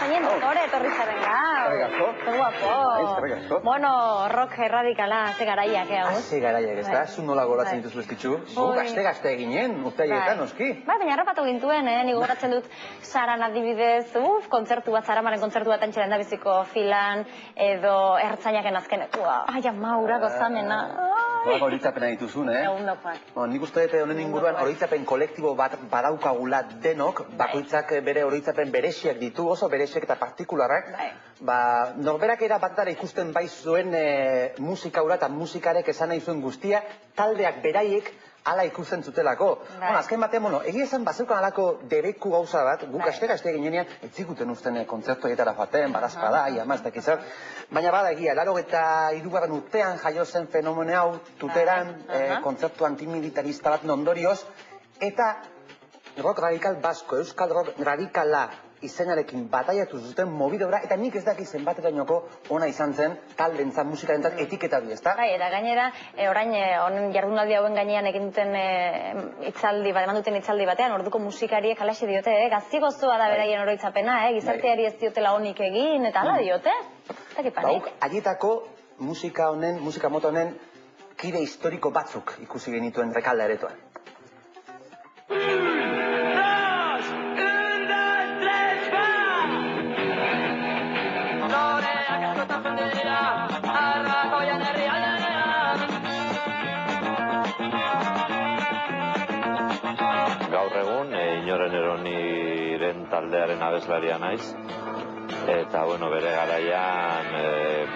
gainen doktore etorri zaren gau. Ze guapo. Bueno, rock erradikala, ze garaiak, hau. Ze garaiak, ez da? Zu nola goratzen dituzu ezkitzu? Zu gazte eginen, urteaietan, oski? Baina harrapatu gintuen, nik gogoratzen dut Saran adibidez, kontzertu bat, Saramaren kontzertu bat antxera endabiziko filan, edo ertzainak azkenekua. Ai, ama, ura gozamena. Horako horitzapena dituzun, Egundokoak. Nik uste dut honen inguruan horitzapen kolektibo bat badaukagula denok, bakoitzak bere horitzapen beresiak ditu, oso beresiak eta partikularrak. Norberak era batara ikusten bai zuen musika hura eta musikarek esan nahi zuen guztia, taldeak beraiek ala ikusten zutelako. Azken batean, egia esan bazeukan alako debeku gauza bat, guk aste ginenean, ez ziguten usten kontzertoietara joaten, barazpada, amaztak izan. Baina bada egia, 83. urtean jaio zen fenomeno hau, tuteran, kontzertu antimilitarista bat ondorioz, eta rock radikal basko, euskal rock radikala izenarekin bataiatu zuten mobidora, eta nik ez dakiz zenbaterainoko ona izan zen taldentzat, musikarentzat etiketa hori, ezta? Bai, eta gainera, orain honen jardunaldi hauen gainean egin duten hitzaldi bat, eman duten hitzaldi batean, orduko musikariek halaxe diote, gazti gozoa da beraien oroitzapena, gizarteari ez diotela onik egin, eta hala diote. Bauk, haietako musika mota honen kide historiko batzuk ikusi genituen Rekalde aretoan. Gaur egun, Inoren Eroniren taldearen abeslaria naiz, eta, bere garaian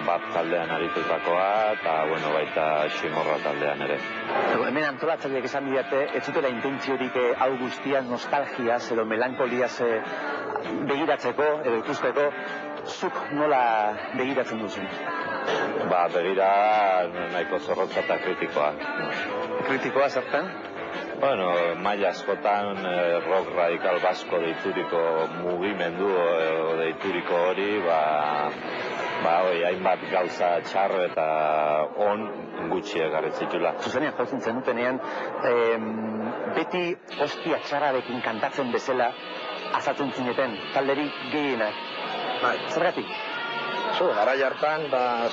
bat taldean aritutakoa, eta, baita Ximorra taldean ere. Hemen antolatzaileek esan didate, ez zutela intentziorik hau guztia nostalgiaz edo melankoliaz begiratzeko edo ikusteko, zuk nola begiratzen duzu? Begira nahiko zorrotza eta kritikoa. Kritikoa zertan? Maila askotan rock radikal basko deituriko mugimendu deituriko hori, hainbat gauza txar eta on gutxi egarritzitula. Zuzenean jauzen zenutenean, beti ostia txarrarekin kantatzen bezala azatzen zineten, talderi gehienak. Zergatik? Garai hartan,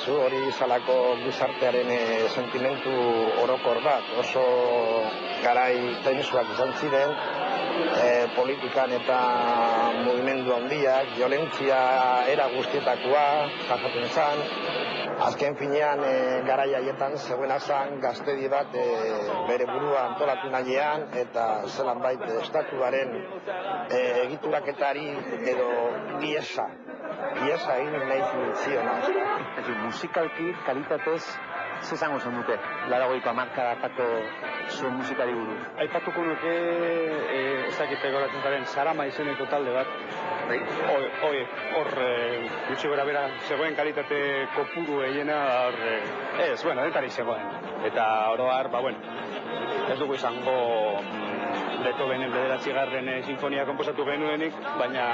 zu hori izalako gizartearen sentimentu orokor bat, oso garai tenisuak izan ziren, politikan eta mugimendu handiak, violentzia era guztietakoa, jasaten zan, azken finean garai haietan zegoen azan gaztedi bat bere burua antolatu nahian eta zelan bait estatuaren egituraketari edo biesa egin nahi ziona. Musikalki, kalitatez, zezango zen dute, 80ko hamarkadatako zuen musikari buru? Aipatuko nuke, ezakite goratzen zaren, Sarama izeneko talde bat. Hor, gutxi gora bera, zegoen kalitate kopuru egiena, denetari zegoen. Eta oroar, ez dugu izango Beethovenen 9. sinfonia konposatu genuenik, baina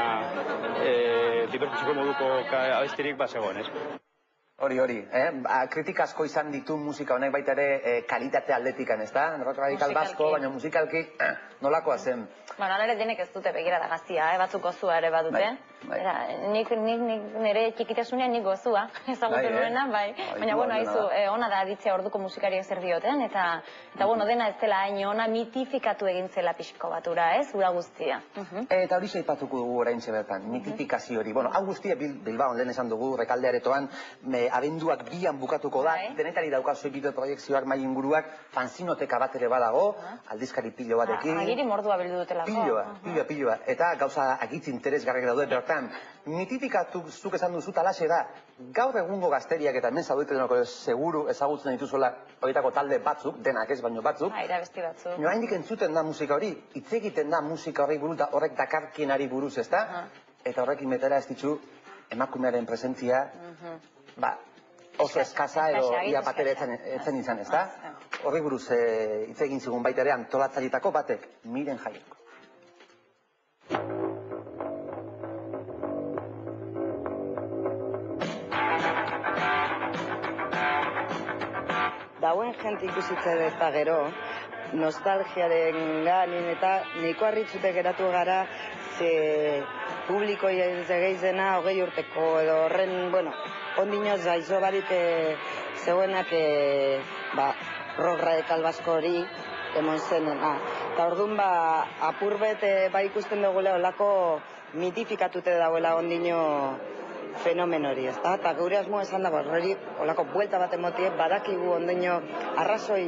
divertiziko moduko abestirik zegoen, ez? Hori, kritika asko izan ditu musika honek baita ere kalitate aldetikan, ez da? Rock radikal basko, baina musikalki nolakoa zen? Hala ere denek ez dute begirada gaztia, batzuk gozua ere badute. Nik nire txikitasunean nik gozua, ezagutu nuena, baina, haizu, ona da aditzea orduko musikariek zer dioten, eta, dena ez dela hain ona mitifikatu egin zela pixko batura, ez, ura guztia. Eta hori seipatuko dugu oraintxe bertan, mitifikazio hori. Hau guztia Bilbaon lehen esan dugu, Rekalde aretoan, abenduak 2an bukatuko da, denetari daukazu bideo proiektzioak mai inguruak, fanzinoteka bat ere badago, aldizkari pilo batekin. Agiri mordua bildu dutelako. Piloa. Eta gauza agitz interesgarrek daude bertan. Mitifikatu zuk esan duzu talaxe da, gaur egungo gazteriak eta hemen zaudetenoko seguru ezagutzen dituzuela horietako talde batzuk, denak ez baino batzuk. Abesti batzuk. Haindik entzuten da musika hori, hitz egiten da musika horri buruz, da horrek dakarkienari buruz, ez da? Eta horrekin betera ez ditzu emakumearen presentzia, oso eskaza edo ia batera etzen izan, ez da? Horri buruz hitz egin zigun baita ere antolatzaileetako batek, Miren Jaiok. Dauen jente ikusitzen ez da gero, nostalgiaren ganin eta niko harritzute geratu gara, ze publikoi ez egeizena 20 urteko edo horren, bueno, ondinoz gaizo barik zeuenak rock radikal basko hori emon zenena. Eta orduan apurbet ikusten dugula olako mitifikatute dauela ondino fenomeno hori, ezta? Eta gure asmoa esan dago, hori olako buelta bat emotie, badakigu ondino arrazoi,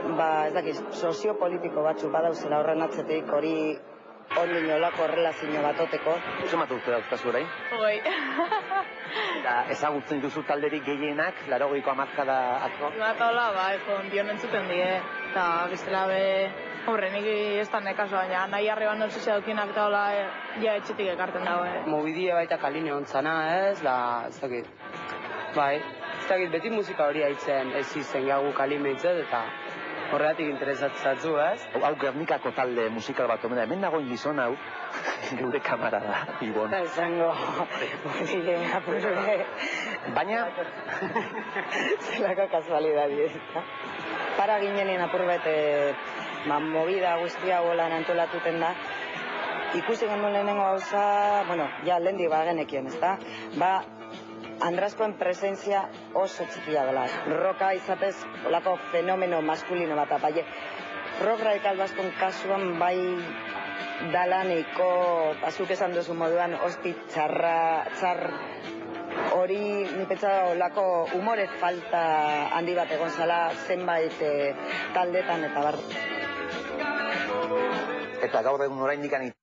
ez dakit, soziopolitiko batzu badauzela horren atzetik, hori ondino olako relazio batoteko. Zematu urte dauzkazu orain? Hogei. Eta ezagutzen duzu talderik gehienak, 80ko hamarkada atzo? Bat hola, dion entzuten die, eta biztela horre, nik ez da nekaso, baina nahi harri ban nortzizia dukienak eta hola, ja etxetik ekarten dago. Mobidia baita kaline ontzana ez, ez dakit. Ez dakit, beti musika hori haitzen ez izen gagu kalime itzet, eta horregatik interesatzatzu, ez? Hau Gernikako talde musikal bat omena, hemen dagoen gizon hau, geure kamara da, Ibon. Eta esango, Baina... zelako kasualidadi ez da. Para ginenien apurbet, movida guztia golan antolatuten da. Ikusi genuen lehenengo gauza, ja lehendik bagenekien, ez da? Andraskoen presentzia oso txikia dela. Roka izatez, olako fenomeno maskulino bat, bai, rock radikal baskon kasuan bai dalaneiko, azuk esan duzu moduan, hosti txar hori nipetza olako humore falta handi bat egon zala zenbait taldetan eta bar. Eta gaur egun oraindik